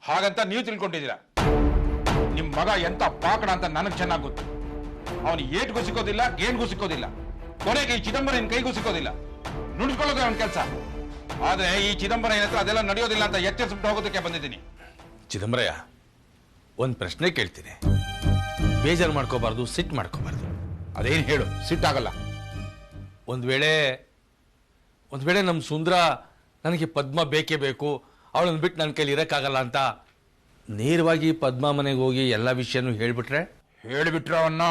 ಹಾಗಂತ ನೀವು ತಿಳ್ಕೊಂಡಿದ್ದೀರಾ. ನಿಮ್ ಮಗ ಎಂತ ಪಾಕಣ ಅಂತ ನನಗೆ ಚೆನ್ನಾಗಿ ಗೊತ್ತು. ಅವನು ಏಟ್ಗೂ ಸಿಕ್ಕೋದಿಲ್ಲ, ಗೇಣ್ಗೂ ಸಿಕ್ಕೋದಿಲ್ಲ, ಕೊನೆಗೆ ಈ ಚಿದಂಬರನ ಕೈಗೂ ಸಿಕ್ಕೋದಿಲ್ಲ. ನುಡಿಸ್ಕೊಳ್ಳೋದು ಅವನ ಕೆಲಸ. ಆದ್ರೆ ಈ ಚಿದಂಬರ ಏನತ್ರ ಅದೆಲ್ಲ ನಡೆಯೋದಿಲ್ಲ ಅಂತ ಎಚ್ಚರಿಸ್ಬಿಟ್ಟು ಹೋಗೋದಕ್ಕೆ ಬಂದಿದ್ದೀನಿ. ಚಿದಂಬರಯ್ಯ, ಒಂದು ಪ್ರಶ್ನೆ ಕೇಳ್ತೀನಿ, ಬೇಜಾರು ಮಾಡ್ಕೋಬಾರ್ದು, ಸಿಟ್ಟು ಮಾಡ್ಕೋಬಾರ್ದು. ಅದೇನು ಹೇಳು, ಸಿಟ್ಟಾಗಲ್ಲ. ಒಂದು ವೇಳೆ ನಮ್ಮ ಸುಂದರ ನನಗೆ ಪದ್ಮ ಬೇಕೇ ಬೇಕು, ಅವಳನ್ನು ಬಿಟ್ಟು ನನ್ನ ಕೈಲಿ ಇರೋಕ್ಕಾಗಲ್ಲ ಅಂತ ನೇರವಾಗಿ ಪದ್ಮ ಮನೆಗೆ ಹೋಗಿ ಎಲ್ಲ ವಿಷಯನೂ ಹೇಳಿಬಿಟ್ರೆ? ಹೇಳಿಬಿಟ್ರೆ ಅವನ್ನ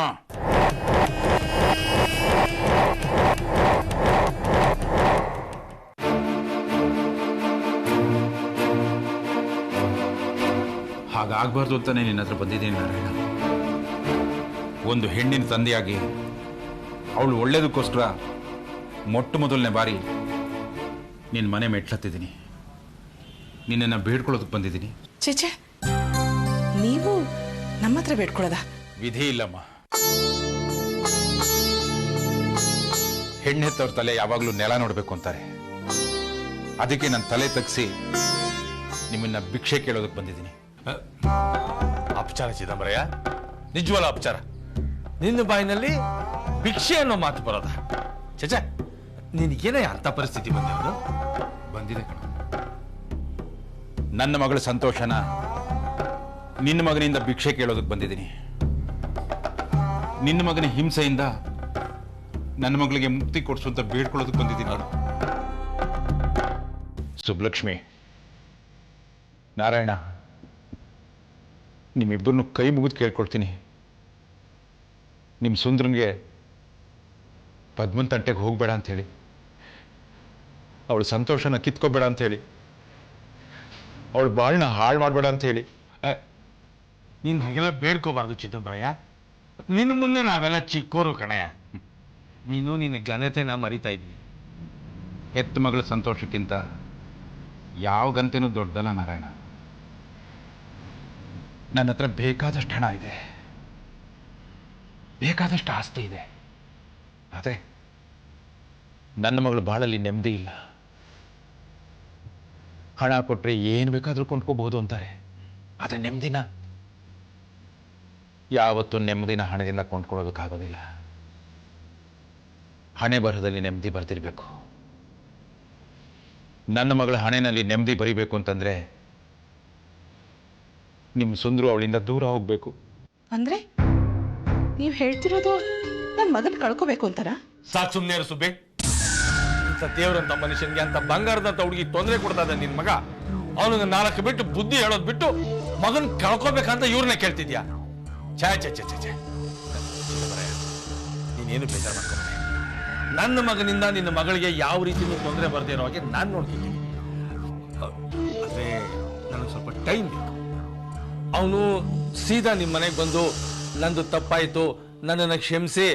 ಹಾಗಾಗಬಾರ್ದು ಅಂತಾನೆ ನಿನ್ನ ಹತ್ರ ಬಂದಿದ್ದೀನಿ ನಾರಾಯಣ. ಒಂದು ಹೆಣ್ಣಿನ ತಂದೆಯಾಗಿ ಅವಳು ಒಳ್ಳೇದಕ್ಕೋಸ್ಕರ ಮೊಟ್ಟ ಮೊದಲನೇ ಬಾರಿ ನಿನ್ನ ಮನೆ ಮೆಟ್ಲತ್ತಿದ್ದೀನಿ. ನಿನ್ನನ್ನು ಬೇಡ್ಕೊಳ್ಳೋದಕ್ಕೆ ಬಂದಿದ್ದೀನಿ. ಚೇಚೆ, ನೀವು ನಮ್ಮ ಹತ್ರ ಬೇಡ್ಕೊಳ್ಳೋದ? ವಿಧಿ ಇಲ್ಲಮ್ಮ. ಹೆಣ್ಣೆತ್ತವ್ರ ತಲೆ ಯಾವಾಗಲೂ ನೆಲ ನೋಡಬೇಕು ಅಂತಾರೆ. ಅದಕ್ಕೆ ನನ್ನ ತಲೆ ತಗ್ಸಿ ನಿಮ್ಮನ್ನ ಭಿಕ್ಷೆ ಕೇಳೋದಕ್ಕೆ ಬಂದಿದ್ದೀನಿ. ಅಪಚಾರ ಚಿದಂಬರಯ್ಯ, ನಿಜವಲ್ಲ ಅಪಚಾರ. ನಿನ್ನ ಬಾಯಿನಲ್ಲಿ ಭಿಕ್ಷೆ ಅನ್ನೋ ಮಾತು ಬರೋದ? ಚಚ, ನಿನಗೇನೇ ಅಂತ ಪರಿಸ್ಥಿತಿ ಬಂದಿದೆ ಕಣ. ನನ್ನ ಮಗಳ ಸಂತೋಷನ ನಿನ್ನ ಮಗನಿಂದ ಭಿಕ್ಷೆ ಕೇಳೋದಕ್ಕೆ ಬಂದಿದ್ದೀನಿ. ನಿನ್ನ ಮಗನ ಹಿಂಸೆಯಿಂದ ನನ್ನ ಮಗಳಿಗೆ ಮುಕ್ತಿ ಕೊಡಿಸುವಂತ ಬೇಡ್ಕೊಳ್ಳೋದಕ್ಕೆ ಬಂದಿದ್ದೀನಿ. ಸುಬ್ಲಕ್ಷ್ಮಿ, ನಾರಾಯಣ, ನಿಮ್ಮಿಬ್ಬರನ್ನು ಕೈ ಮುಗಿದು ಕೇಳ್ಕೊಳ್ತೀನಿ. ನಿಮ್ಮ ಸುಂದ್ರನ್ಗೆ ಪದ್ಮನ್ ತಂಟೆಗೆ ಹೋಗ್ಬೇಡ ಅಂಥೇಳಿ, ಅವಳು ಸಂತೋಷನ ಕಿತ್ಕೋಬೇಡ ಅಂಥೇಳಿ, ಅವಳು ಬಾಳನ್ನ ಹಾಳು ಮಾಡಬೇಡ ಅಂಥೇಳಿ. ನೀನು ಹಾಗೆಲ್ಲ ಬೇಡ್ಕೋಬಾರ್ದು ಚಿದಂಬರಯ್ಯ. ನಿನ್ನ ಮುಂದೆ ನಾವೆಲ್ಲ ಚಿಕ್ಕೋರು ಕಣಯ್ಯ. ನೀನು ನಿನ್ನ ಘನತೆನ ಮರಿತಾ ಇದ್ದೀನಿ. ಹೆತ್ತ ಮಗಳ ಸಂತೋಷಕ್ಕಿಂತ ಯಾವ ಗಂತೆನೂ ದೊಡ್ಡದಲ್ಲ ನಾರಾಯಣ. ನನ್ನ ಹತ್ರ ಬೇಕಾದಷ್ಟು ಹಣ ಇದೆ, ಬೇಕಾದಷ್ಟು ಆಸ್ತಿ ಇದೆ. ಅದೇ ನನ್ನ ಮಗಳು ಬಾಳಲ್ಲಿ ನೆಮ್ಮದಿ ಇಲ್ಲ. ಹಣ ಕೊಟ್ರೆ ಏನು ಬೇಕಾದರೂ ಕೊಂಡ್ಕೋಬಹುದು ಅಂತಾರೆ. ಆದರೆ ನೆಮ್ಮದಿನ ಯಾವತ್ತೂ ನೆಮ್ಮದಿನ ಹಣದಿಂದ ಕೊಂಡ್ಕೊಳ್ಳೋದಕ್ಕಾಗೋದಿಲ್ಲ. ಹಣೆ ಬರಹದಲ್ಲಿ ನೆಮ್ಮದಿ ಬರ್ತಿರ್ಬೇಕು. ನನ್ನ ಮಗಳ ಹಣೆಯಲ್ಲಿ ನೆಮ್ಮದಿ ಬರಿಬೇಕು ಅಂತಂದ್ರೆ ನಿಮ್ಮ ಸುಂದ್ರು ಅವಳಿಂದ ದೂರ ಹೋಗ್ಬೇಕು. ಅಂದ್ರೆ ನೀವು ಹೇಳ್ತಿರೋದು ನನ್ನ ಮಗನ ಕಳ್ಕೋಬೇಕು ಅಂತಾರ? ಸಾಕು ಸುಮ್ಮನೆ ಇರು ಸುಬ್ಬಿ. ಇಂಥ ದೇವ್ರಂತ ಮನುಷ್ಯನ್ಗೆ ಅಂತ ಬಂಗಾರದಂತ ಹುಡುಗಿ ತೊಂದರೆ ಕೊಡ್ತಾ ಇದ್ದ ನಿನ್ ಮಗ. ಅವನಿಗೆ 4 ಬಿಟ್ಟು ಬುದ್ಧಿ ಹೇಳೋದ್ ಬಿಟ್ಟು ಮಗನ್ ಕಳ್ಕೋಬೇಕಂತ ಇವ್ರನ್ನ ಕೇಳ್ತಿದ್ಯಾ? ಛೇ ಛೇ ಛೇ ಛೇ ಛೇ, ನೀನೇನು ಬೇಜಾರು ಮಾಡ್ಕೊಂಡೆ. ನನ್ನ ಮಗನಿಂದ ನಿನ್ನ ಮಗಳಿಗೆ ಯಾವ ರೀತಿಯೂ ತೊಂದರೆ ಬರದೇ ಇರೋ ಹಾಗೆ ನಾನು ನೋಡ್ತಿದ್ದೀನಿ. ಆದ್ರೆ ನನಗೆ ಸ್ವಲ್ಪ ಟೈಮ್ ಬೇಕು. ಅವನು ಸೀದಾ ನಿಮ್ಮ ಮನೆಗೆ ಬಂದು ನಂದು ತಪ್ಪಾಯಿತು, ನನ್ನನ್ನು ಕ್ಷಮಿಸಿ,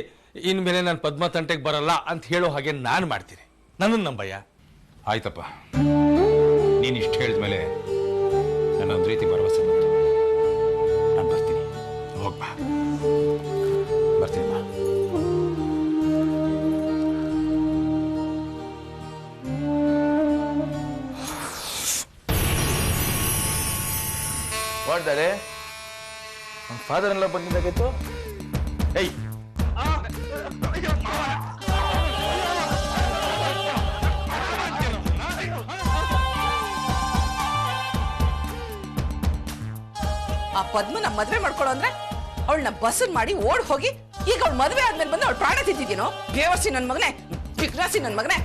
ಇನ್ಮೇಲೆ ನಾನು ಪದ್ಮ ತಂಟೆಗೆ ಬರಲ್ಲ ಅಂತ ಹೇಳೋ ಹಾಗೆ ನಾನು ಮಾಡ್ತೀನಿ. ನನ್ನನ್ನು ನಂಬಯ್ಯ. ಆಯ್ತಪ್ಪ, ನೀನು ಇಷ್ಟು ಹೇಳಿದ್ಮೇಲೆ ನನ್ನೊಂದು ರೀತಿ ಭರವಸೆ ಬಂತು. ನಾನು ಬರ್ತೀನಿ. ಹೋಗ್ಬಾ, ಬರ್ತೀನಮ್ಮ. ನೋಡ್ತಾರೆ ನಮ್ಮ ಫಾದರ್ ಎಲ್ಲ ಬಂದಿದ್ದಾಗಿತ್ತು. ಏಯ್, ಆ ಪದ್ಮನ ಮದ್ವೆ ಮಾಡ್ಕೊಳ್ಳೋ ಅಂದ್ರೆ ಅವಳನ್ನ ಬಸ್ಸನ್ ಮಾಡಿ ಓಡ್ ಹೋಗಿ ಈಗ ಅವಳು ಮದ್ವೆ ಆದ್ಮೇಲೆ ಬಂದು ಅವಳು ಪ್ರಾಣ ತಿಂತಿದ್ದೀನೋ? ದೇವರ್ಸಿ ನನ್ ಮಗನೇ, ವಿಕ್ರಾಸಿ ನನ್ ಮಗನೇ.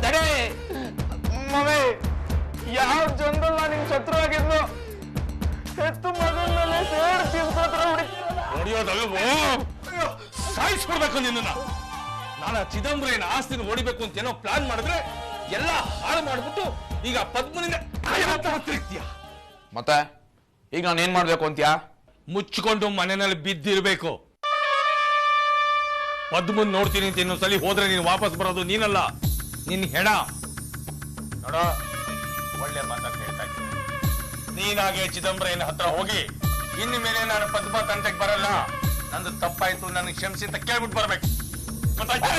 ತಡೆ ಮಮ್ಮಿ, ಯಾವ ಜನರಲ್ ನಿಮ್ ಶತ್ರು ಆಗಿದ್ನು ಹೆತ್ತು ಮಗನ ಮೇಲೆ ಸೇಡ್ ತಿನ್ಕೋತ್ರ ಹೊಡಿಯೋದಲ್ವೋ, ಸಾಯಿಸ್ಕೊಡ್ಬೇಕು ನಿನ್ನ. ನಾನು ಚಿದಂಬರನ ಆಸ್ತಿನ ಹೊಡಿಬೇಕು ಅಂತ ಏನೋ ಪ್ಲಾನ್ ಮಾಡಿದ್ರೆ ಎಲ್ಲ ಹಾಳು ಮಾಡ್ಬಿಟ್ಟು ಈಗ ಪದ್ಮನಿಂದ ತಿರುಗ್ತೀಯ. ಮತ್ತೆ ಈಗ ನಾನು ಏನ್ ಮಾಡ್ಬೇಕು ಅಂತ್ಯಾ? ಮುಚ್ಚಿಕೊಂಡು ಮನೆಯಲ್ಲಿ ಬಿದ್ದಿರ್ಬೇಕು. ಪದ್ಮನ್ ನೋಡ್ತೀನಿ ಅಂತ ಇನ್ನೊಂದ್ಸಲಿ ಹೋದ್ರೆ ನೀನು ವಾಪಸ್ ಬರೋದು ನೀನಲ್ಲ, ನಿನ್ ಹೆಣ. ನೋಡ, ಒಳ್ಳೆ ಮಾತನ್ನು ಹೇಳ್ತಾ ಇದ್ದೀನಿ. ನೀನಾಗೆ ಚಿದಂಬರನ ಹತ್ರ ಹೋಗಿ ಇನ್ನು ಮೇಲೆ ನಾನು ಪದ್ಮ ತಂಟೆಗೆ ಬರಲ್ಲ, ನಂದು ತಪ್ಪಾಯ್ತು, ನನಗೆ ಕ್ಷಮಿಸಿ ಅಂತ ಕೇಳ್ಬಿಟ್ಟು ಬರ್ಬೇಕು. ಗೊತ್ತಾಯ್ತು?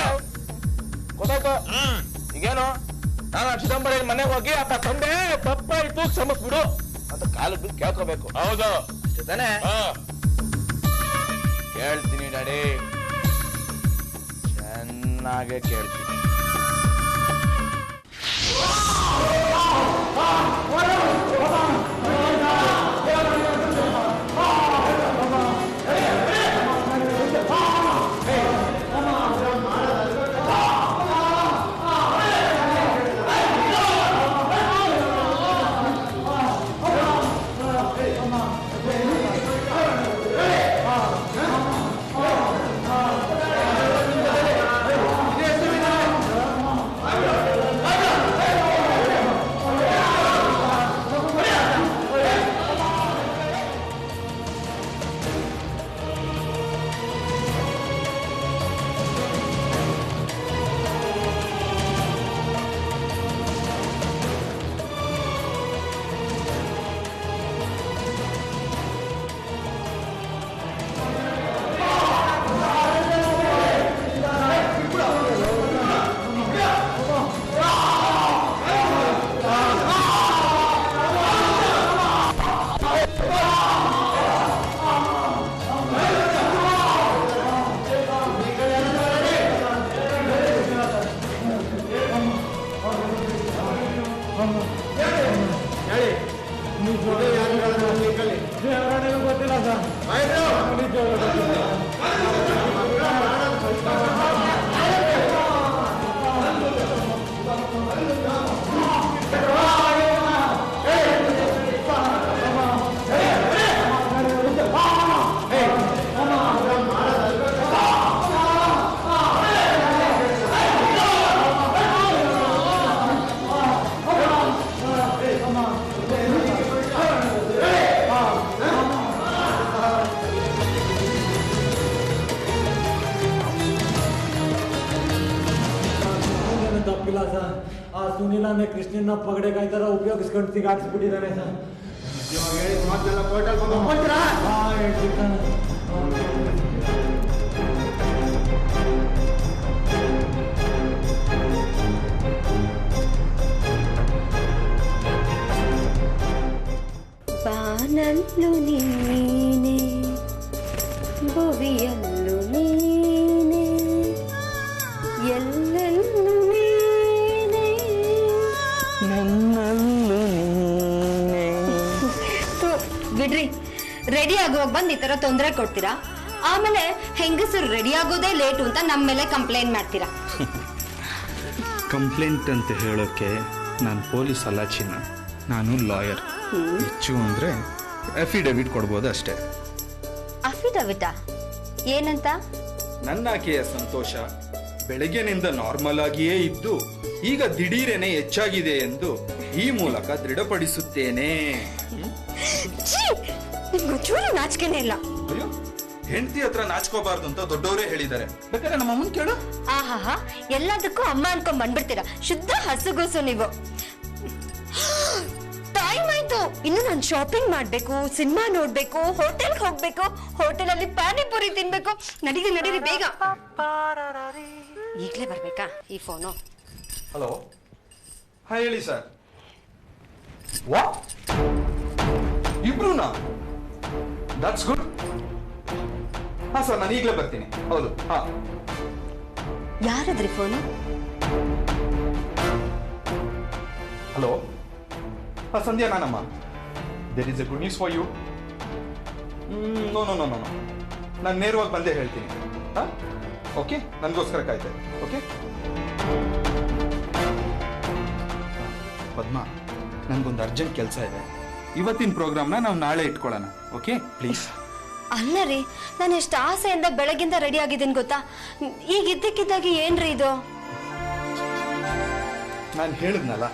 ಈಗೇನು ನಾನು ಆ ಚಿದಂಬರ ಮನೆಗೆ ಹೋಗಿ ಅಪ್ಪ ತಂದೆ ತಪ್ಪಾಯ್ತು ಕ್ಷಮಿಸ್ಬಿಡು ಅಂತ ಕಾಲು ಬಿದ್ದು ಕೇಳ್ಕೋಬೇಕು. ಹೌದು ತಾನೆ? ಕೇಳ್ತೀನಿ ಡ್ಯಾಡಿ, ಚೆನ್ನಾಗೆ ಕೇಳ್ತೀನಿ. ತಪ್ಪಿಲ್ಲ ಸರ್. ಆ ಸುನಿಲನೇ ಕೃಷ್ಣನ ಪಗಡೆ ಕಾಯಿ ತರ ಉಪಯೋಗಿಸ್ಕೊಂಡು ಸಿಗಾಕ್ಸ್ಬಿಟ್ಟಿದ್ದಾನೆ ಸರ್. ಬಾನಲ್ಲು ನೀನೆ ಭುವಿಯಲ್ಲು ನೀನೆ ಎಲ್ಲೆಲ್ಲೂ ನೀನೆ ನನ್ನಲ್ಲು ನೀನೆ. ಬಿಡ್ರಿ, ರೆಡಿ ಆಗುವಾಗ ಬಂದು ಈ ತರ ತೊಂದರೆ ಕೊಡ್ತೀರಾ, ಆಮೇಲೆ ಹೆಂಗಸರು ರೆಡಿ ಆಗೋದೇ ಲೇಟು ಅಂತ ನಮ್ಮ ಮೇಲೆ ಕಂಪ್ಲೇಂಟ್ ಮಾಡ್ತೀರಾ. ಕಂಪ್ಲೇಂಟ್ ಅಂತ ಹೇಳೋಕ್ಕೆ ನಾನು ಪೊಲೀಸ್ ಅಲ್ಲ ಚಿನ್ನ, ನಾನು ಲಾಯರ್. ಹೆಚ್ಚು ಅಂದರೆ ಅಫಿಡವಿಟ್ ಕೊಡ್ಬೋದು ಅಷ್ಟೇ. ಅಫಿಡವಿಟಾ? ಏನಂತ? ನನ್ನ ಆಕೆಯ ಸಂತೋಷ ಬೆಳಗ್ಗೆನಿಂದ ನಾರ್ಮಲ್ ಆಗಿಯೇ ಇದ್ದು ಈಗ ದಿಢೀರೇನೆ ಹೆಚ್ಚಾಗಿದೆ ಎಂದು ಈ ಮೂಲಕ ದೃಢಪಡಿಸುತ್ತೇನೆ. ಚೂರು ನಾಚಿಕೆನೇ ಇಲ್ಲ. ಅಯ್ಯೋ, ಹೆಂಡತಿ ಹತ್ರ ನಾಚ್ಕೋಬಾರ್ದು ಅಂತ ದೊಡ್ಡವರೇ ಹೇಳಿದ್ದಾರೆ. ಬೇಕಾದ್ರೆ ನಮ್ಮ ಅಮ್ಮನ್ ಕೇಳು. ಆಹಾ, ಎಲ್ಲದಕ್ಕೂ ಅಮ್ಮ ಅನ್ಕೊಂಡ್ ಬಂದ್ಬಿಡ್ತೀರಾ. ಶುದ್ಧ ಹಸುಗೋಸು ನೀವು. ಟೈಮ್ ಆಯ್ತು, ಇನ್ನು ನಾನು ಶಾಪಿಂಗ್ ಮಾಡ್ಬೇಕು, ಸಿನಿಮಾ ನೋಡ್ಬೇಕು, ಹೋಟೆಲ್ಗೆ ಹೋಗ್ಬೇಕು, ಹೋಟೆಲ್ ಅಲ್ಲಿ ಪಾನಿಪುರಿ ತಿನ್ಬೇಕು. ನಡೀರಿ ನಡೀರಿ ಬೇಗ. ಈಗ್ಲೇ ಬರ್ಬೇಕಾ ಈ ಫೋನು? ಹಲೋ, ಹಾಂ ಹೇಳಿ ಸರ್. ವಾ, ಇಬ್ರುನಾ? That's good. ಹಾ ಸರ್, ನಾನು ಈಗಲೇ ಬರ್ತೀನಿ. ಹೌದು, ಹಾ. ಯಾರದ್ರಿ ಫೋನು? ಹಲೋ, ಹಾ ಸಂಧ್ಯಾ, ನಾನಮ್ಮ. There is a good news for you. No no no no no, ನಾನು ನೇರವಾಗಿ ಬಂದೇ ಹೇಳ್ತೀನಿ. ಹಾ, ಓಕೆ, ನನಗೋಸ್ಕರ ಕಾಯ್ತಾ ಇದೆ. ಓಕೆ ಪದ್ಮ, ನನಗೊಂದು ಅರ್ಜೆಂಟ್ ಕೆಲಸ ಇದೆ. ಇವತ್ತಿನ ಪ್ರೋಗ್ರಾಮ್ನ ನಾವು ನಾಳೆ ಇಟ್ಕೊಳ್ಳೋಣ. Okay please. ಅಲ್ಲ ರೀ, ನಾನು ಎಷ್ಟು ಆಸೆಯಿಂದ ಬೆಳಗಿಂದ ರೆಡಿ ಆಗಿದ್ದೀನಿ ಗೊತ್ತಾ? ಈಗ ಇದ್ದಕ್ಕಿದ್ದಾಗಿ ಏನ್ರಿ ಇದು? ನಾನು ಹೇಳಿದ್ನಲ್ಲ,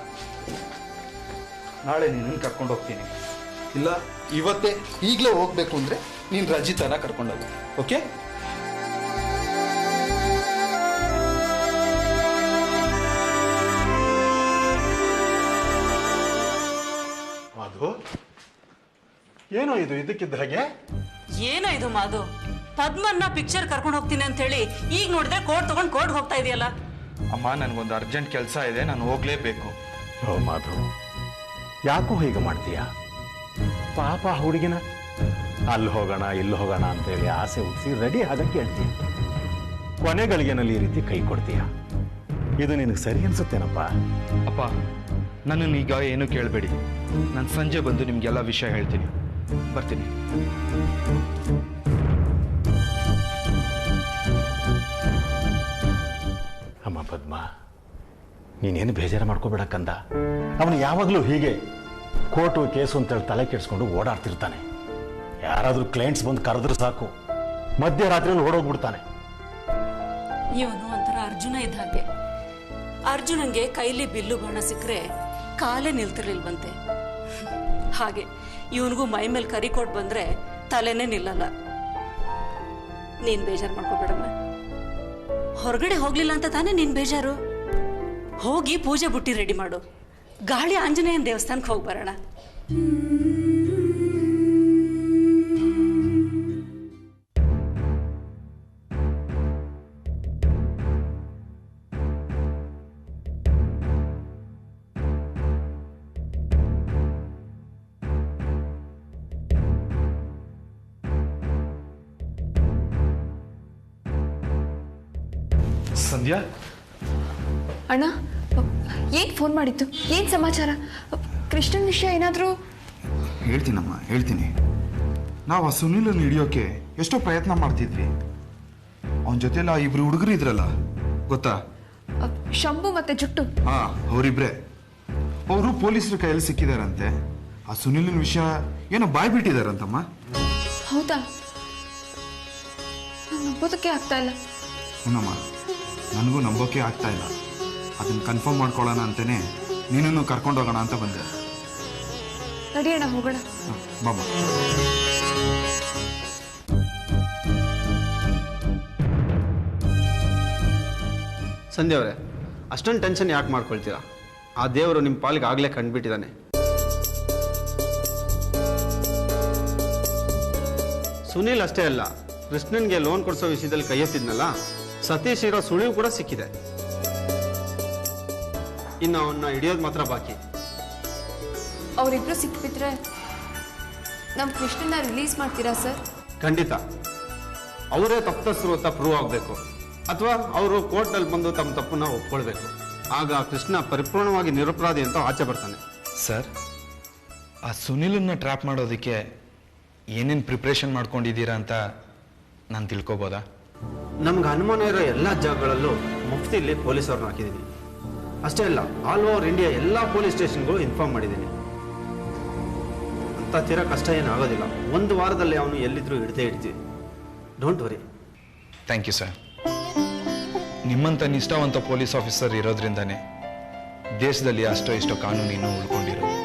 ನಾಳೆ ನೀನು ಕರ್ಕೊಂಡು ಹೋಗ್ತೀನಿ. ಇಲ್ಲ ಇವತ್ತೇ ಈಗಲೇ ಹೋಗ್ಬೇಕು ಅಂದ್ರೆ ನೀನು ರಜಿತಾನ ಕರ್ಕೊಂಡೋಗು. ಓಕೆ? ಮಾಧು, ಏನೋ ಇದು ಇದಕ್ಕಿದ್ದ ಹಾಗೆ? ಏನೋ ಇದು ಮಾಧು, ಪದ್ಮನ್ನ ಪಿಕ್ಚರ್ ಕರ್ಕೊಂಡು ಹೋಗ್ತೀನಿ ಅಂತ ಹೇಳಿ ಈಗ ನೋಡಿದ್ರೆ ಕೋಟ್ ತಗೊಂಡು ಕೋರ್ಟ್ ಹೋಗ್ತಾ ಇದೆಯಲ್ಲ. ಅಮ್ಮ ನನಗೊಂದು ಅರ್ಜೆಂಟ್ ಕೆಲಸ ಇದೆ, ನಾನು ಹೋಗ್ಲೇಬೇಕು. ಓ ಮಾಧವ್, ಯಾಕೋ ಹೀಗೆ ಮಾಡ್ತೀಯ? ಪಾಪ ಹುಡುಗಿನ ಅಲ್ಲಿ ಹೋಗೋಣ ಇಲ್ಲಿ ಹೋಗೋಣ ಅಂತೇಳಿ ಆಸೆ ಹುಟ್ಟಿಸಿ ರೆಡಿ ಆಗಕ್ಕೆ ಹೇಳ್ತೀಯ. ಕೊನೆಗಳಿಗೆನಲ್ಲಿ ಈ ರೀತಿ ಕೈ ಕೊಡ್ತೀಯ. ಇದು ನಿನಗೆ ಸರಿ ಅನ್ಸುತ್ತೇನಪ್ಪ? ಅಪ್ಪ, ನನ್ನನ್ನು ಈಗ ಏನು ಕೇಳಬೇಡಿ. ನಾನು ಸಂಜೆ ಬಂದು ನಿಮಗೆಲ್ಲ ವಿಷಯ ಹೇಳ್ತೀನಿ. ಬರ್ತೀನಿ. ಅಮ್ಮ ಪದ್ಮ, ನೀನೇನು ಬೇಜಾರು ಮಾಡ್ಕೋಬೇಡ ಕಂದ. ಅವನು ಯಾವಾಗಲೂ ಹೀಗೆ ಕೋರ್ಟು ಕೇಸು ಅಂತೇಳಿ ತಲೆ ಕೆಡಿಸ್ಕೊಂಡು ಓಡಾಡ್ತಿರ್ತಾನೆ. ಯಾರಾದರೂ ಕ್ಲೈಂಟ್ಸ್ ಬಂದು ಕರೆದ್ರೆ ಸಾಕು, ಮಧ್ಯರಾತ್ರಿಯಲ್ಲಿ ಓಡೋಗ್ಬಿಡ್ತಾನೆ. ಇವನು ಒಂಥರ ಅರ್ಜುನ ಇದ್ದ ಹಾಗೆ. ಅರ್ಜುನಂಗೆ ಕೈಲಿ ಬಿಲ್ಲು ಬಾಣ ಸಿಕ್ಕರೆ ಕಾಲೇ ನಿಲ್ತಿರ್ಲಿಲ್ವಂತೆ. ಹಾಗೆ ಇವನಿಗೂ ಮೈ ಮೇಲೆ ಕರಿಕೋಟ್ ಬಂದ್ರೆ ತಲೆನೇ ನಿಲ್ಲಲ್ಲ. ನೀನ್ ಬೇಜಾರು ಮಾಡ್ಕೋಬೇಡಮ್ಮ. ಹೊರಗಡೆ ಹೋಗ್ಲಿಲ್ಲ ಅಂತ ತಾನೇ ನೀನ್ ಬೇಜಾರು. ಹೋಗಿ ಪೂಜೆ ಬುಟ್ಟಿ ರೆಡಿ ಮಾಡು. ಗಾಳಿ ಆಂಜನೇಯನ ದೇವಸ್ಥಾನಕ್ಕೆ ಹೋಗಿ ಬರೋಣ. ಸಂಧ್ಯಾ, ಅಣ್ಣ, ಏನ್ ಫೋನ್ ಮಾಡಿತ್ತು? ಏನ್ ಸಮಾಚಾರ? ಕೃಷ್ಣನ್ ವಿಷಯ ಏನಾದರೂ? ಹೇಳ್ತೀನಮ್ಮ, ಹೇಳ್ತೀನಿ. ನಾವು ಆ ಸುನಿಲನ್ನು ಹಿಡಿಯೋಕೆ ಎಷ್ಟೋ ಪ್ರಯತ್ನ ಮಾಡ್ತಿದ್ವಿ. ಅವನ ಜೊತೆಲ್ಲ ಇಬ್ರು ಹುಡುಗರು ಇದ್ರಲ್ಲ, ಗೊತ್ತಾ? ಶಂಭು ಮತ್ತೆ ಜುಟ್ಟು. ಹಾ, ಅವರಿಬ್ರೆ. ಅವರು ಪೊಲೀಸರ ಕೈಯಲ್ಲಿ ಸಿಕ್ಕಿದಾರಂತೆ. ಆ ಸುನಿಲನ ವಿಷಯ ಏನೋ ಬಾಯ್ ಬಿಟ್ಟಿದಾರಂತಮ್ಮ. ಹೌದಾ? ನಂಬೋದಕ್ಕೆ ಆಗ್ತಾ ಇಲ್ಲ. ಹುನಮ್ಮ, ನನಗೂ ನಂಬೋಕೆ ಆಗ್ತಾ ಇಲ್ಲ. ಅದನ್ನ ಕನ್ಫರ್ಮ್ ಮಾಡ್ಕೊಳ್ಳೋಣ ಅಂತಾನೆ ನೀನನ್ನು ಕರ್ಕೊಂಡೋಗೋಣ ಅಂತ ಬಂದೆ. ನಡಿಯೋಣ, ಹೋಗೋಣ. ಬಾಬಾ. ಸಂಧ್ಯಾ ಅವರೇ, ಅಷ್ಟೊಂದು ಟೆನ್ಷನ್ ಯಾಕೆ ಮಾಡ್ಕೊಳ್ತೀರಾ? ಆ ದೇವರು ನಿಮ್ಮ ಪಾಲಿಗೆ ಆಗಲೇ ಕಂಡುಬಿಟ್ಟಿದ್ದಾನೆ. ಸುನೀಲ್ ಅಷ್ಟೇ ಅಲ್ಲ, ಕೃಷ್ಣನ್ಗೆ ಲೋನ್ ಕೊಡಿಸೋ ವಿಷಯದಲ್ಲಿ ಕೈ ಎತ್ತಿದ್ನಲ್ಲ, ಸತೀಶ್ ಇರೋ ಸುಳಿವು ಕೂಡ ಸಿಕ್ಕಿದೆ. ಇನ್ನು ಅವನ್ನ ಹಿಡಿಯೋದು ಮಾತ್ರ ಬಾಕಿ. ಅವರಿಬ್ರು ಸಿಕ್ಬಿಟ್ರೆ ನಮ್ಮ ಕೃಷ್ಣನ ರಿಲೀಸ್ ಮಾಡ್ತೀರಾ ಸರ್? ಖಂಡಿತ. ಅವರೇ ತಪ್ಪಿತಸ್ಥರು ಅಂತ ಪ್ರೂವ್ ಆಗಬೇಕು, ಅಥವಾ ಅವರು ಕೋರ್ಟ್ನಲ್ಲಿ ಬಂದು ತಮ್ಮ ತಪ್ಪನ್ನ ಒಪ್ಕೊಳ್ಬೇಕು. ಆಗ ಕೃಷ್ಣ ಪರಿಪೂರ್ಣವಾಗಿ ನಿರಪರಾಧಿ ಅಂತ ಆಚೆ ಬರ್ತಾನೆ. ಸರ್, ಆ ಸುನಿಲನ್ನ ಟ್ರ್ಯಾಪ್ ಮಾಡೋದಕ್ಕೆ ಏನೇನು ಪ್ರಿಪ್ರೇಷನ್ ಮಾಡ್ಕೊಂಡಿದ್ದೀರಾ ಅಂತ ನಾನು ತಿಳ್ಕೊಬೋದಾ? ನಮ್ಗೆ ಅನುಮಾನ ಇರೋ ಎಲ್ಲ ಜಾಗಗಳಲ್ಲೂ ಮುಫ್ತಿಲಿ ಪೊಲೀಸವ್ರನ್ನ ಹಾಕಿದ್ದೀನಿ. ಅಷ್ಟೇ ಅಲ್ಲ, ಆಲ್ ಓವರ್ ಇಂಡಿಯಾ ಎಲ್ಲ ಪೊಲೀಸ್ ಸ್ಟೇಷನ್ಗೂ ಇನ್ಫಾರ್ಮ್ ಮಾಡಿದ್ದೀನಿ. ಅಂತ ತೀರಾ ಕಷ್ಟ ಏನಾಗೋದಿಲ್ಲ. ಒಂದು ವಾರದಲ್ಲಿ ಅವನು ಎಲ್ಲಿದ್ರೂ ಹಿಡ್ದೇ ಹಿಡ್ತೀವಿ. Don't worry. Thank you sir. ನಿಮ್ಮಂಥ ನಿಷ್ಠಾವಂತ ಪೊಲೀಸ್ ಆಫೀಸರ್ ಇರೋದ್ರಿಂದಾನೇ ದೇಶದಲ್ಲಿ ಅಷ್ಟೋ ಇಷ್ಟೋ ಕಾನೂನು ಉಳ್ಕೊಂಡಿರೋದು.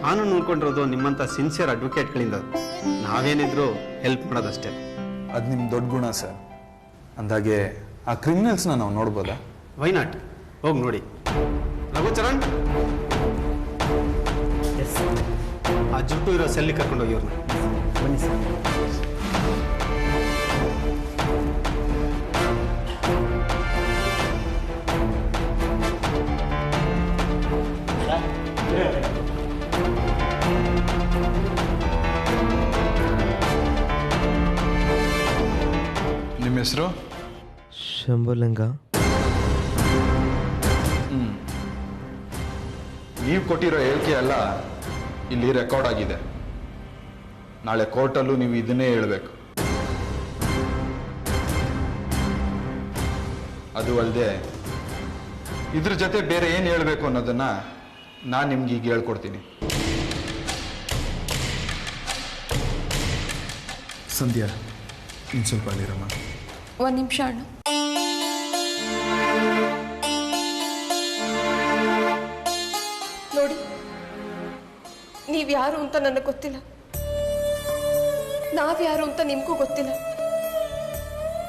ಕಾನೂನು ಉಳ್ಕೊಂಡಿರೋದು ನಿಮ್ಮಂಥ ಸಿನ್ಸಿಯರ್ ಅಡ್ವೊಕೇಟ್ಗಳಿಂದ. ನಾವೇನಿದ್ರು ಹೆಲ್ಪ್ ಮಾಡೋದಷ್ಟೇ. ಅದು ನಿಮ್ಮ ದೊಡ್ಡ ಗುಣ ಸರ್. ಅಂದಾಗೆ ಆ ಕ್ರಿಮಿನಲ್ಸ್ನ ನಾವು ನೋಡ್ಬೋದಾ? Why not? ಹೋಗಿ ನೋಡಿ. ರಘುಚರಣ್, ಆ ಜುಟ್ಟು ಇರೋ ಸೆಲ್ಲಿ ಕರ್ಕೊಂಡೋಗಿ ಅವ್ರನ್ನ. ಬನ್ನಿ ಸರ್. ನಿಮ್ಮ ಹೆಸರು? ಶಂಭುಲಿಂಗ. ನೀವು ಕೊಟ್ಟಿರೋ ಹೇಳಿಕೆ ಎಲ್ಲ ಇಲ್ಲಿ ರೆಕಾರ್ಡ್ ಆಗಿದೆ. ನಾಳೆ ಕೋರ್ಟಲ್ಲೂ ನೀವು ಇದನ್ನೇ ಹೇಳಬೇಕು. ಅದು ಅಲ್ಲದೆ ಇದ್ರ ಜೊತೆ ಬೇರೆ ಏನು ಹೇಳಬೇಕು ಅನ್ನೋದನ್ನ ನಾನು ನಿಮ್ಗೆ ಈಗ ಹೇಳ್ಕೊಡ್ತೀನಿ. ಸಂಧ್ಯಾ, ಇನ್ನು ಸ್ವಲ್ಪ ಅಲ್ಲಿರಮ್ಮ. ಒಂದು ನಿಮಿಷ ಅಣ್ಣ. ನೋಡಿ, ನೀವ್ಯಾರು ಅಂತ ನನಗೆ ಗೊತ್ತಿಲ್ಲ, ನಾವ್ಯಾರು ಅಂತ ನಿಮಗೂ ಗೊತ್ತಿಲ್ಲ.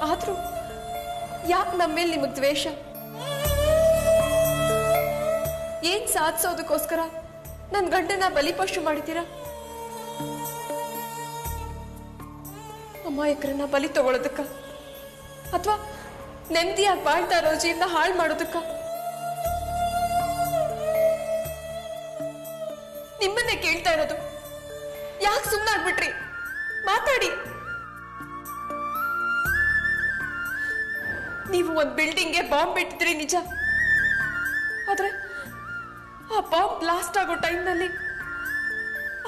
ಆದ್ರೂ ಯಾಕೆ ನಮ್ಮ ಮೇಲೆ ನಿಮಗೆ ದ್ವೇಷ? ಏನ್ ಸಾಧಿಸೋದಕ್ಕೋಸ್ಕರ ನನ್ನ ಗಂಡನ ಬಲಿಪಶು ಮಾಡಿದ್ದೀರಾ? ಅಮಾಯಕರನ್ನ ಬಲಿ ತಗೊಳ್ಳೋದಕ್ಕ, ಅಥವಾ ನೆಮ್ಮದಿಯಾಗಿ ಬಾಳ್ತಾ ಇರೋ ಜೀವನ ಹಾಳು ಮಾಡೋದಕ್ಕ? ನಿಮ್ಮನ್ನೇ ಕೇಳ್ತಾ ಇರೋದು. ಯಾಕೆ ಸುಮ್ಮನಾಗ್ಬಿಟ್ರಿ? ಮಾತಾಡಿ. ನೀವು ಒಂದ್ ಬಿಲ್ಡಿಂಗ್ಗೆ ಬಾಂಬ್ ಇಟ್ಟಿದ್ರಿ ನಿಜ, ಆದ್ರೆ ಆ ಬಾಂಬ್ ಬ್ಲಾಸ್ಟ್ ಆಗೋ ಟೈಮ್ನಲ್ಲಿ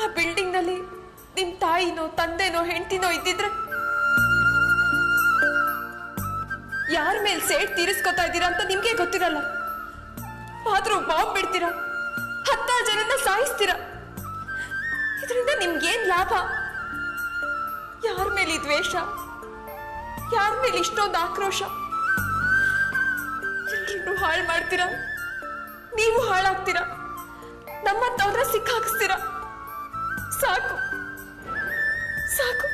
ಆ ಬಿಲ್ಡಿಂಗ್ ನಲ್ಲಿ ನಿಮ್ ತಾಯಿನೋ ತಂದೆನೋ ಹೆಂಡತಿನೋ ಇದ್ದಿದ್ರೆ ಯಾರ ಮೇಲೆ ಸೇಡ್ ತೀರಿಸ್ಕೊತಾ ಇದ್ದೀರಾ ಅಂತ ನಿಮ್ಗೆ ಗೊತ್ತಿರಲ್ಲ. ಆದ್ರೂ ಬಾಂಬ್ ಬಿಡ್ತೀರಾ, 10 ಜನನ ಸಾಯಿಸ್ತೀರಾ. ಇದರಿಂದ ನಿಮ್ಗೇನ್ ಲಾಭ? ಯಾರ ಮೇಲೆ ಈ ದ್ವೇಷ? ಯಾರ ಮೇಲೆ ಇಷ್ಟೊಂದು ಆಕ್ರೋಶ? ಎಲ್ರನ್ನೂ ಹಾಳು ಮಾಡ್ತೀರಾ, ನೀವು ಹಾಳಾಗ್ತೀರಾ, ನಮ್ಮಂತವ್ರ ಸಿಕ್ಕಾಕಿಸ್ತೀರಾ. ಸಾಕು ಸಾಕು.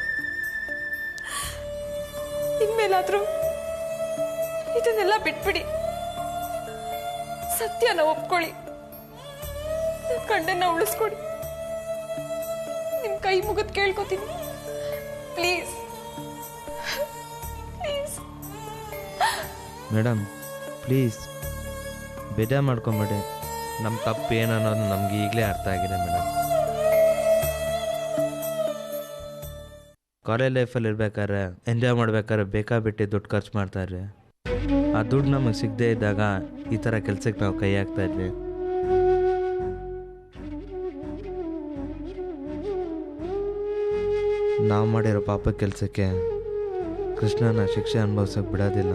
ಇನ್ಮೇಲಾದ್ರೂ ಇದನ್ನೆಲ್ಲ ಬಿಟ್ಬಿಡಿ. ಸತ್ಯನ ಒಪ್ಕೊಳ್ಳಿ. ನನ್ನ ಗಂಡನ್ನ ಉಳಿಸ್ಕೊಡಿ. ನಿಮ್ ಕೈ ಮುಗಿದ್ ಕೇಳ್ಕೊತೀನಿ, ಪ್ಲೀಸ್ ಪ್ಲೀಸ್. ಮೇಡಮ್ ಪ್ಲೀಸ್ ಬೇಜಾರು ಮಾಡ್ಕೊಂಬೇಡಿ. ನಮ್ಮ ತಪ್ಪು ಏನನ್ನೋದು ನಮ್ಗೆ ಈಗಲೇ ಅರ್ಥ ಆಗಿದೆ ಮೇಡಮ್. ಕಾಲೇಜ್ ಲೈಫಲ್ಲಿ ಇರ್ಬೇಕಾದ್ರೆ ಎಂಜಾಯ್ ಮಾಡ್ಬೇಕಾದ್ರೆ ಬೇಕಾಬಿಟ್ಟು ದುಡ್ಡು ಖರ್ಚು ಮಾಡ್ತಾಯಿದ್ರಿ. ಆ ದುಡ್ಡು ನಮಗೆ ಸಿಗದೇ ಇದ್ದಾಗ ಈ ಥರ ಕೆಲ್ಸಕ್ಕೆ ನಾವು ಕೈ ಹಾಕ್ತಾ ಇದ್ವಿ. ನಾವು ಮಾಡಿರೋ ಪಾಪ ಕೆಲಸಕ್ಕೆ ಕೃಷ್ಣನ ಶಿಕ್ಷೆ ಅನುಭವಿಸೋಕೆ ಬಿಡೋದಿಲ್ಲ.